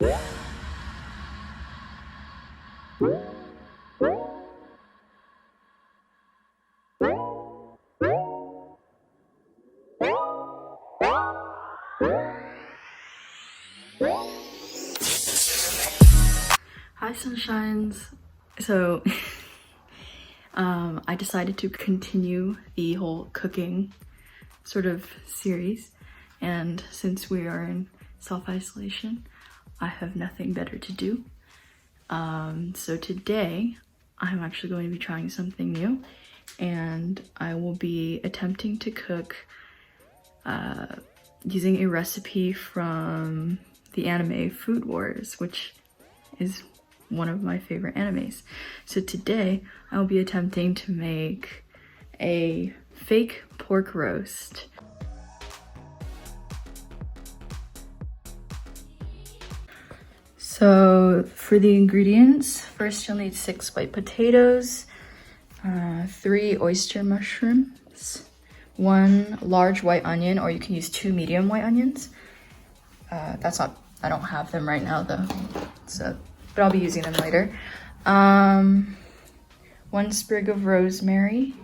Hi sunshines. So I decided to continue the whole cooking sort of series, and since we are in self-isolation, I have nothing better to do. So today I'm actually going to be trying something new, and I will be attempting to cook using a recipe from the anime Food Wars, which is one of my favorite animes. So today I'll be attempting to make a fake pork roast. So for the ingredients, first you'll need 6 white potatoes, 3 oyster mushrooms, 1 large white onion, or you can use 2 medium white onions. I don't have them right now though, but I'll be using them later. 1 sprig of rosemary,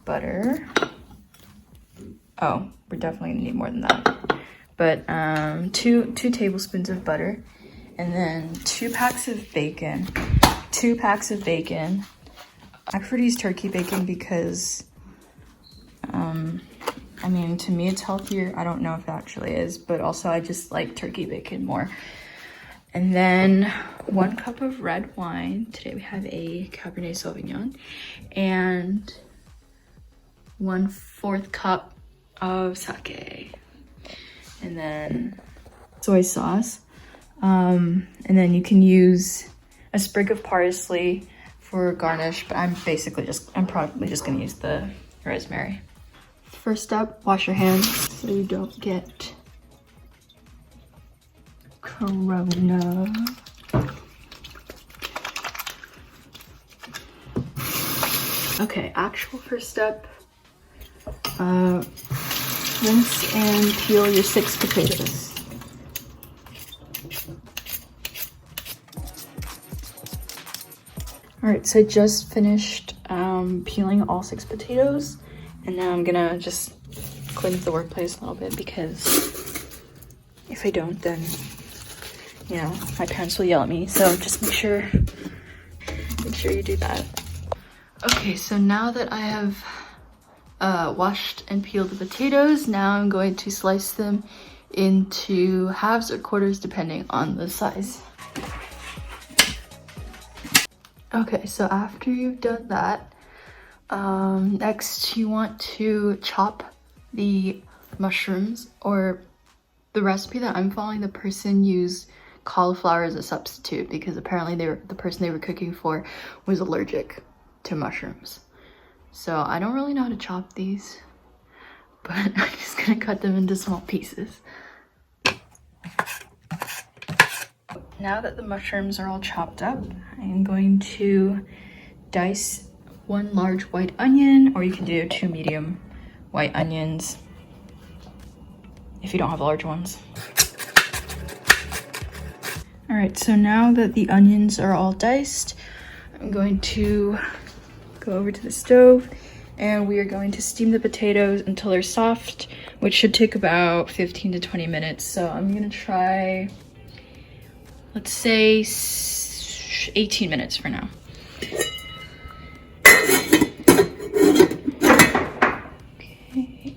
butter. Oh, we're definitely gonna need more than that. But 2 tablespoons of butter, and then 2 packs of bacon. 2 packs of bacon. I prefer to use turkey bacon because, I mean, to me it's healthier. I don't know if it actually is, but also I just like turkey bacon more. And then 1 cup of red wine. Today we have a Cabernet Sauvignon. And 1/4 cup of sake. And then soy sauce. And then you can use a sprig of parsley for garnish, but I'm probably just gonna use the rosemary. First step, wash your hands so you don't get corona. Okay, actual first step, rinse and peel your 6 potatoes. All right, so I just finished peeling all 6 potatoes, and now I'm gonna just clean up the workplace a little bit, because if I don't, then, you know, my parents will yell at me. So just make sure you do that. Okay, so now that I have washed and peeled the potatoes, now I'm going to slice them into halves or quarters depending on the size. Okay, so after you've done that, next you want to chop the mushrooms, or the recipe that I'm following, the person used cauliflower as a substitute because apparently the person they were cooking for was allergic to mushrooms. So I don't really know how to chop these, but I'm just gonna cut them into small pieces. Now that the mushrooms are all chopped up, I'm going to dice 1 large white onion, or you can do 2 medium white onions if you don't have large ones. All right, so now that the onions are all diced, I'm going to go over to the stove, and we are going to steam the potatoes until they're soft, which should take about 15 to 20 minutes. So I'm gonna try, let's say 18 minutes for now. Okay.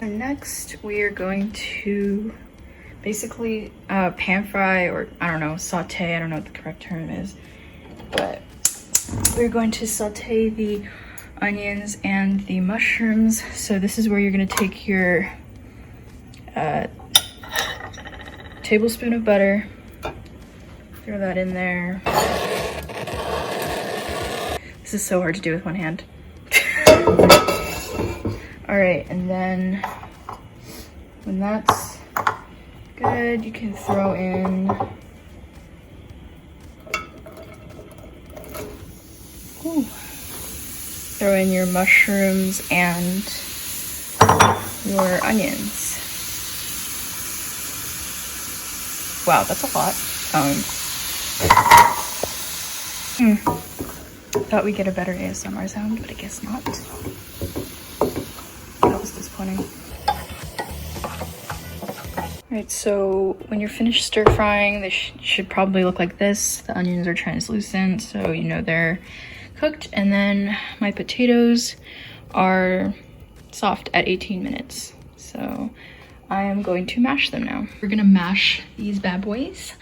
And next we are going to basically pan fry, or I don't know, saute, I don't know what the correct term is, but we're going to saute the onions and the mushrooms. So this is where you're going to take your tablespoon of butter, throw that in there. This is so hard to do with one hand. All right, and then when that's good, you can throw in your mushrooms and your onions. Wow, that's a lot. Thought we'd get a better ASMR sound, but I guess not. That was disappointing. Alright, so when you're finished stir frying, they should probably look like this. The onions are translucent, so you know they're cooked. And then my potatoes are soft at 18 minutes. So I am going to mash them now. We're gonna mash these bad boys.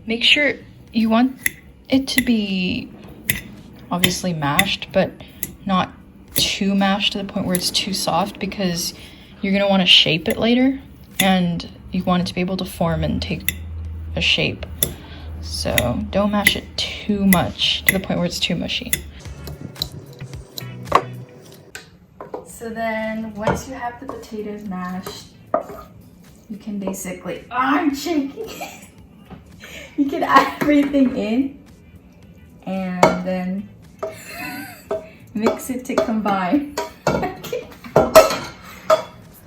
Make sure you want it to be obviously mashed, but not too mashed to the point where it's too soft, because you're gonna want to shape it later and you want it to be able to form and take a shape. So don't mash it too much to the point where it's too mushy. So then once you have the potatoes mashed, you can basically, I'm shaking. You can add everything in and then mix it to combine.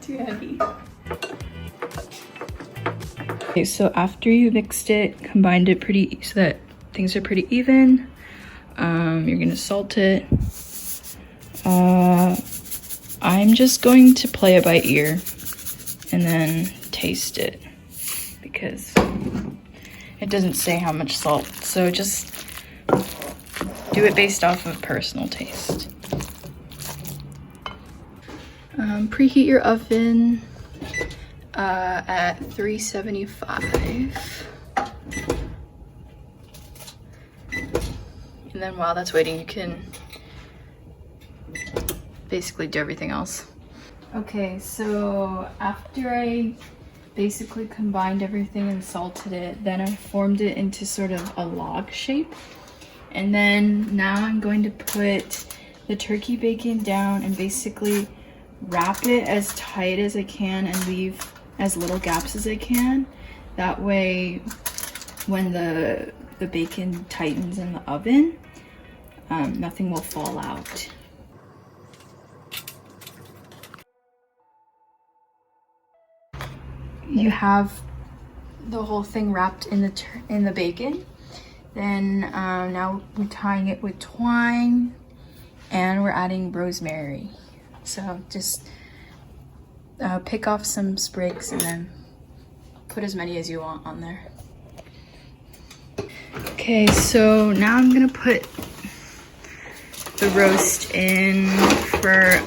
Too heavy. Okay, so after you mixed it, combined it so that things are pretty even, you're gonna salt it. I'm just going to play it by ear and then taste it because it doesn't say how much salt, so just do it based off of personal taste. Preheat your oven at 375. And then while that's waiting, you can basically do everything else. Okay, so after I basically combined everything and salted it, then I formed it into sort of a log shape. And then now I'm going to put the turkey bacon down and basically wrap it as tight as I can and leave as little gaps as I can. That way, when the bacon tightens in the oven, nothing will fall out. You have the whole thing wrapped in the bacon. Then now we're tying it with twine and we're adding rosemary. So just pick off some sprigs and then put as many as you want on there. Okay, so now I'm gonna put the roast in for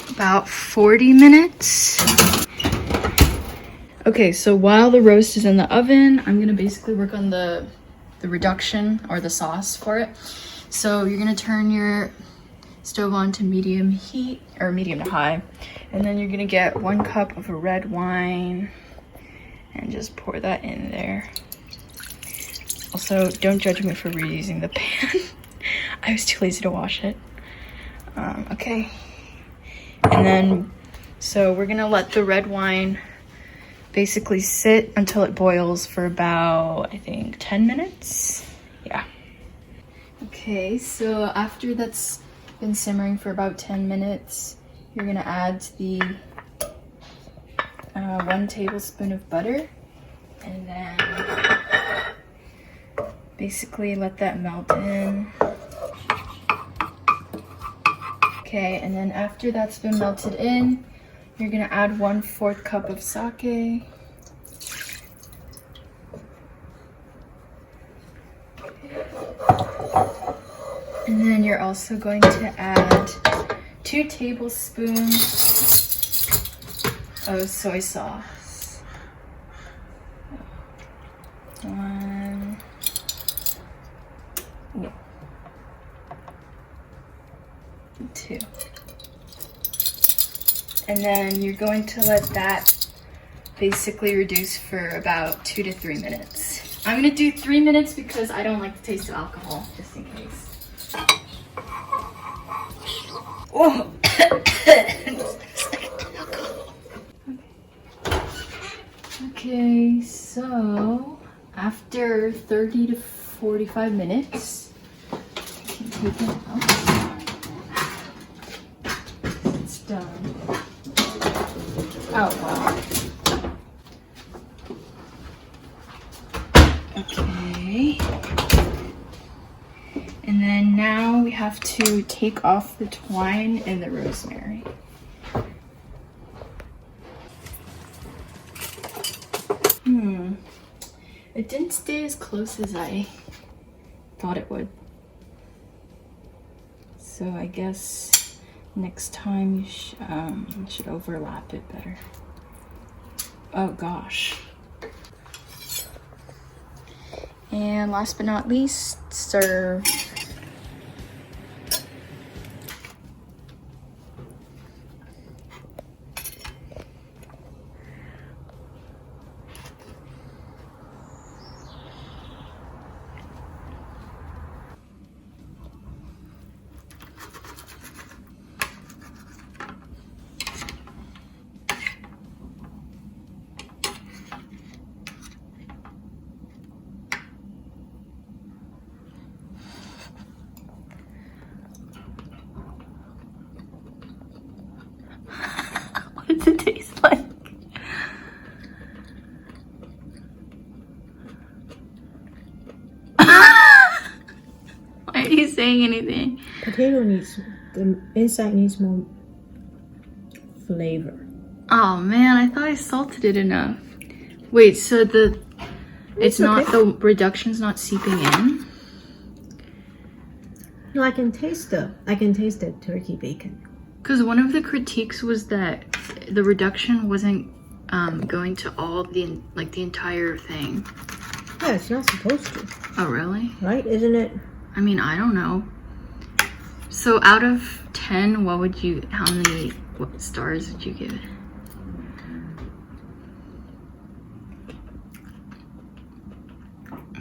about 40 minutes. Okay, so while the roast is in the oven, I'm gonna basically work on the reduction or the sauce for it. So you're gonna turn your stove on to medium heat or medium to high, and then you're gonna get 1 cup of red wine and just pour that in there. Also, don't judge me for reusing the pan. I was too lazy to wash it. Okay, and then so we're gonna let the red wine basically sit until it boils for about, I think, 10 minutes. Yeah. Okay, so after that's been simmering for about 10 minutes, you're gonna add the 1 tablespoon of butter and then basically let that melt in. Okay, and then after that's been melted in, you're gonna add 1/4 cup of sake. And then you're also going to add 2 tablespoons of soy sauce. 1, yeah, 2. And then you're going to let that basically reduce for about 2 to 3 minutes. I'm gonna do 3 minutes because I don't like the taste of alcohol, just in case. Oh! Okay, so after 30 to 45 minutes, you can take it out. It's done. Oh, wow. have to take off the twine and the rosemary. It didn't stay as close as I thought it would. So I guess next time you should overlap it better. Oh gosh. And last but not least, serve. What does it taste like? Why are you saying anything? Potato needs, the inside needs more flavor. Oh man, I thought I salted it enough. Wait, so it's not, the reduction's not seeping in? No, I can taste the turkey bacon. Because one of the critiques was that the reduction wasn't going to all the entire thing. Yeah, it's not supposed to. Oh really? Right? Isn't it? I mean, I don't know. So out of 10, what stars would you give it?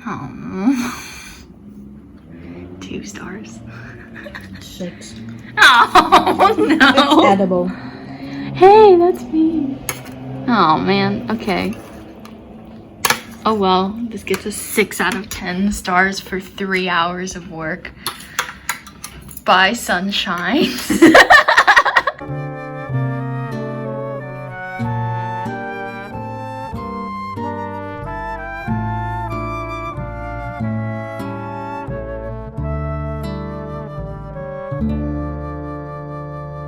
Oh, 2 stars. 6. Oh no! It's edible. Hey, that's me. Oh man. Okay. Oh well, this gets a 6 out of 10 stars for 3 hours of work. Bye, sunshine.